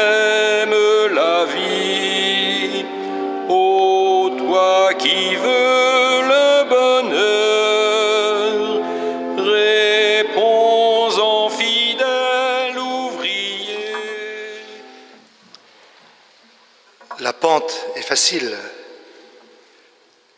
aimes la vie, ô toi qui veux le bonheur, réponds en fidèle ouvrier. La pente est facile,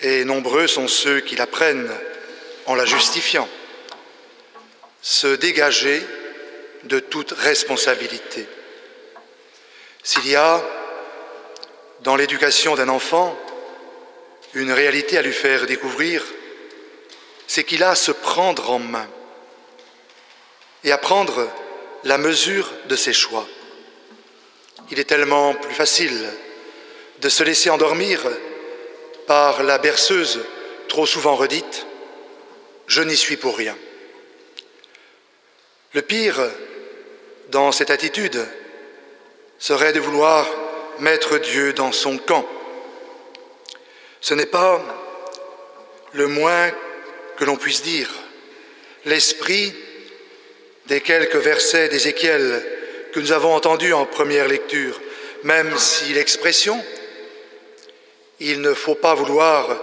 et nombreux sont ceux qui la prennent en la justifiant. Se dégager de toute responsabilité. S'il y a, dans l'éducation d'un enfant, une réalité à lui faire découvrir, c'est qu'il a à se prendre en main et à prendre la mesure de ses choix. Il est tellement plus facile de se laisser endormir par la berceuse trop souvent redite « je n'y suis pour rien ». Le pire dans cette attitude serait de vouloir mettre Dieu dans son camp. Ce n'est pas le moins que l'on puisse dire. L'esprit des quelques versets d'Ézéchiel que nous avons entendus en première lecture, même si l'expression « il ne faut pas vouloir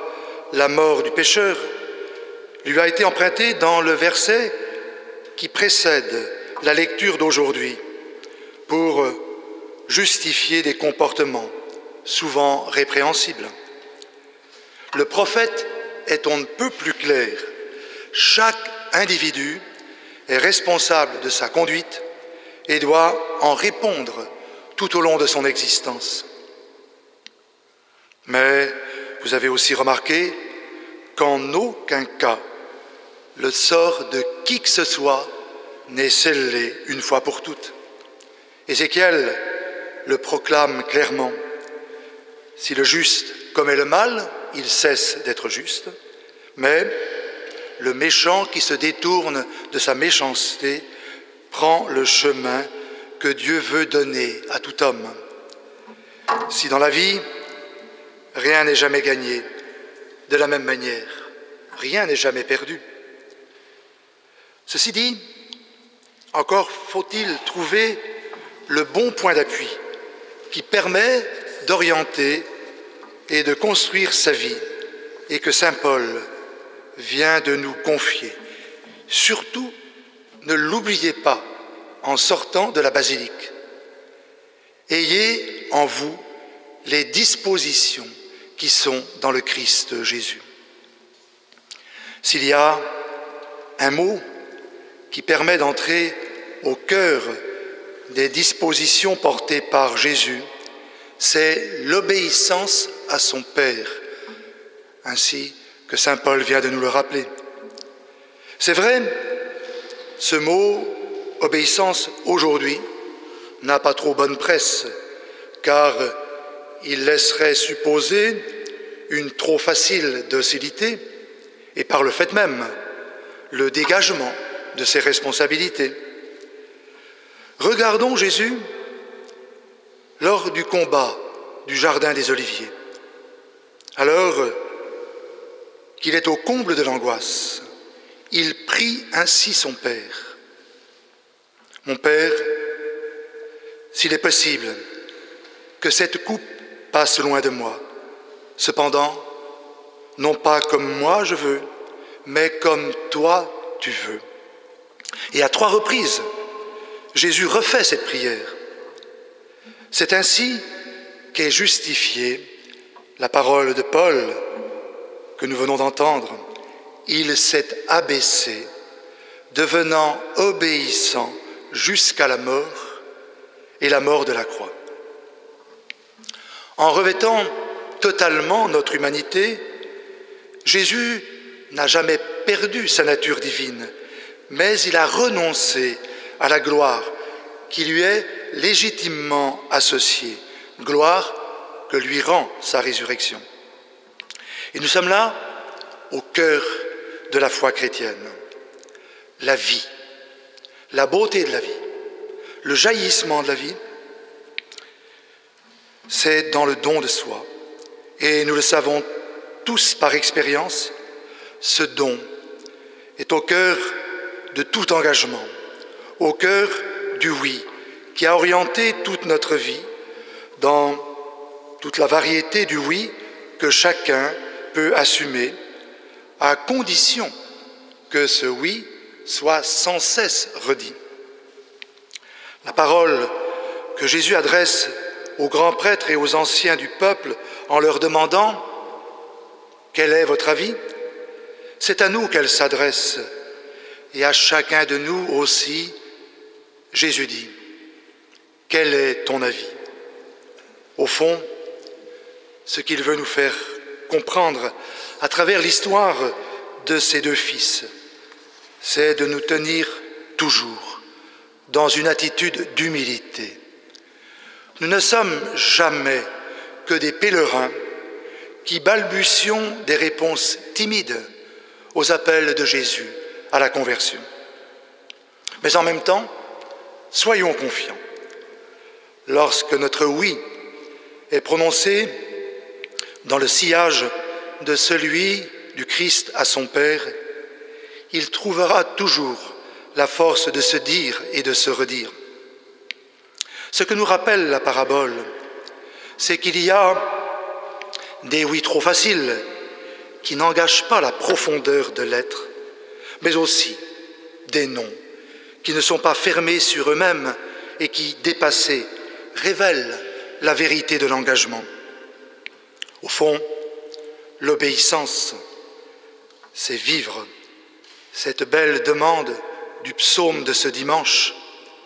la mort du pécheur » lui a été empruntée dans le verset qui précède la lecture d'aujourd'hui pour justifier des comportements souvent répréhensibles. Le prophète est on ne peut plus clair. Chaque individu est responsable de sa conduite et doit en répondre tout au long de son existence. Mais vous avez aussi remarqué qu'en aucun cas le sort de qui que ce soit n'est scellé une fois pour toutes. Ézéchiel le proclame clairement. Si le juste commet le mal, il cesse d'être juste, mais le méchant qui se détourne de sa méchanceté prend le chemin que Dieu veut donner à tout homme. Si dans la vie, rien n'est jamais gagné, de la même manière, rien n'est jamais perdu. Ceci dit, encore faut-il trouver le bon point d'appui qui permet d'orienter et de construire sa vie et que saint Paul vient de nous confier. Surtout, ne l'oubliez pas en sortant de la basilique. Ayez en vous les dispositions qui sont dans le Christ Jésus. S'il y a un mot qui permet d'entrer au cœur des dispositions portées par Jésus, c'est l'obéissance à son Père, ainsi que saint Paul vient de nous le rappeler. C'est vrai, ce mot « obéissance » aujourd'hui n'a pas trop bonne presse, car il laisserait supposer une trop facile docilité et par le fait même, le dégagement de ses responsabilités. Regardons Jésus lors du combat du jardin des Oliviers. Alors qu'il est au comble de l'angoisse, il prie ainsi son Père. « Mon Père, s'il est possible que cette coupe passe loin de moi, cependant, non pas comme moi je veux, mais comme toi tu veux. » Et à 3 reprises, Jésus refait cette prière. C'est ainsi qu'est justifiée la parole de Paul que nous venons d'entendre. Il s'est abaissé, devenant obéissant jusqu'à la mort et la mort de la croix. En revêtant totalement notre humanité, Jésus n'a jamais perdu sa nature divine, mais il a renoncé à la gloire qui lui est légitimement associée, gloire que lui rend sa résurrection. Et nous sommes là au cœur de la foi chrétienne. La vie, la beauté de la vie, le jaillissement de la vie, c'est dans le don de soi. Et nous le savons tous par expérience, ce don est au cœur de tout engagement, au cœur du oui qui a orienté toute notre vie dans toute la variété du oui que chacun peut assumer, à condition que ce oui soit sans cesse redit. La parole que Jésus adresse aux grands prêtres et aux anciens du peuple en leur demandant « Quel est votre avis ?», c'est à nous qu'elle s'adresse, et à chacun de nous aussi, Jésus dit « Quel est ton avis ?» Au fond, ce qu'il veut nous faire comprendre à travers l'histoire de ces deux fils, c'est de nous tenir toujours dans une attitude d'humilité. Nous ne sommes jamais que des pèlerins qui balbutions des réponses timides aux appels de Jésus à la conversion. Mais en même temps, soyons confiants. Lorsque notre oui est prononcé dans le sillage de celui du Christ à son Père, il trouvera toujours la force de se dire et de se redire. Ce que nous rappelle la parabole, c'est qu'il y a des oui trop faciles qui n'engagent pas la profondeur de l'être, mais aussi des non qui ne sont pas fermés sur eux-mêmes et qui, dépassés, révèlent la vérité de l'engagement. Au fond, l'obéissance, c'est vivre cette belle demande du psaume de ce dimanche.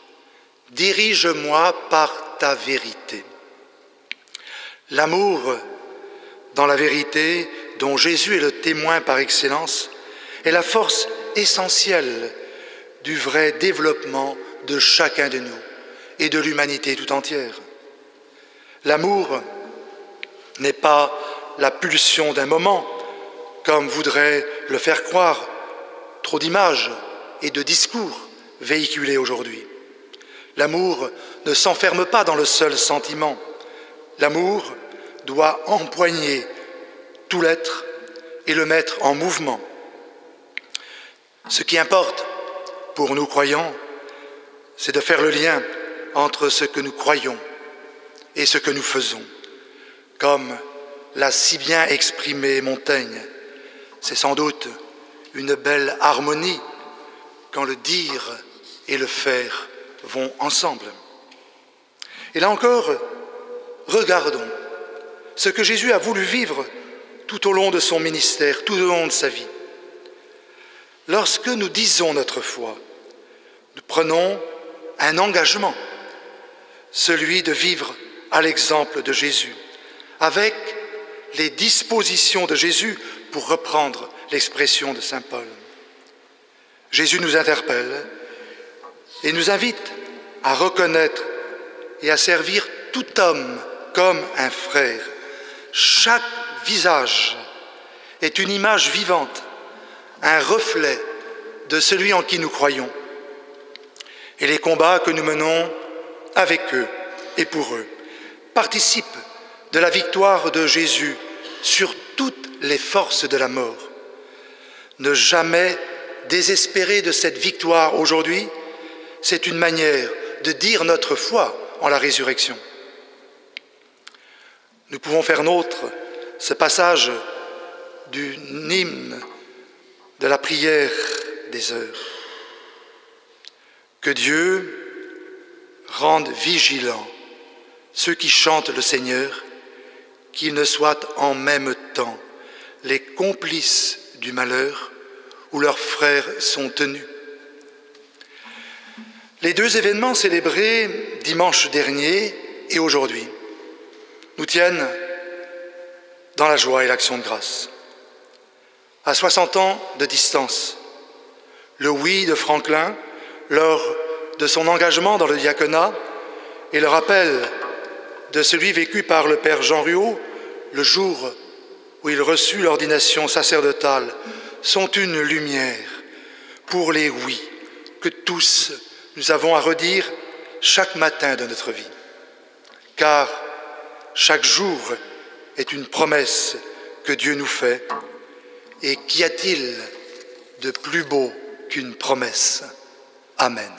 « Dirige-moi par ta vérité ». L'amour dans la vérité, dont Jésus est le témoin par excellence, est la force essentielle du vrai développement de chacun de nous et de l'humanité tout entière. L'amour n'est pas la pulsion d'un moment, comme voudraient le faire croire trop d'images et de discours véhiculés aujourd'hui. L'amour ne s'enferme pas dans le seul sentiment. L'amour doit empoigner tout l'être et le mettre en mouvement. Ce qui importe pour nous croyants, c'est de faire le lien entre ce que nous croyons et ce que nous faisons. Comme l'a si bien exprimé Montaigne, c'est sans doute une belle harmonie quand le dire et le faire vont ensemble. Et là encore, regardons ce que Jésus a voulu vivre tout au long de son ministère, tout au long de sa vie. Lorsque nous disons notre foi, nous prenons un engagement, celui de vivre à l'exemple de Jésus, avec les dispositions de Jésus, pour reprendre l'expression de saint Paul. Jésus nous interpelle et nous invite à reconnaître et à servir tout homme comme un frère. Chaque visage est une image vivante, un reflet de celui en qui nous croyons. Et les combats que nous menons avec eux et pour eux participent de la victoire de Jésus sur toutes les forces de la mort. Ne jamais désespérer de cette victoire aujourd'hui, c'est une manière de dire notre foi en la résurrection. Nous pouvons faire nôtre ce passage du hymne de la prière des heures. Que Dieu rende vigilants ceux qui chantent le Seigneur, qu'ils ne soient en même temps les complices du malheur où leurs frères sont tenus. Les deux événements célébrés dimanche dernier et aujourd'hui nous tiennent dans la joie et l'action de grâce. À 60 ans de distance, le oui de Franklin lors de son engagement dans le diaconat et le rappel de celui vécu par le père Jean Ruot le jour où il reçut l'ordination sacerdotale sont une lumière pour les oui que tous nous avons à redire chaque matin de notre vie. Car chaque jour est une promesse que Dieu nous fait. Et qu'y a-t-il de plus beau qu'une promesse ? Amen.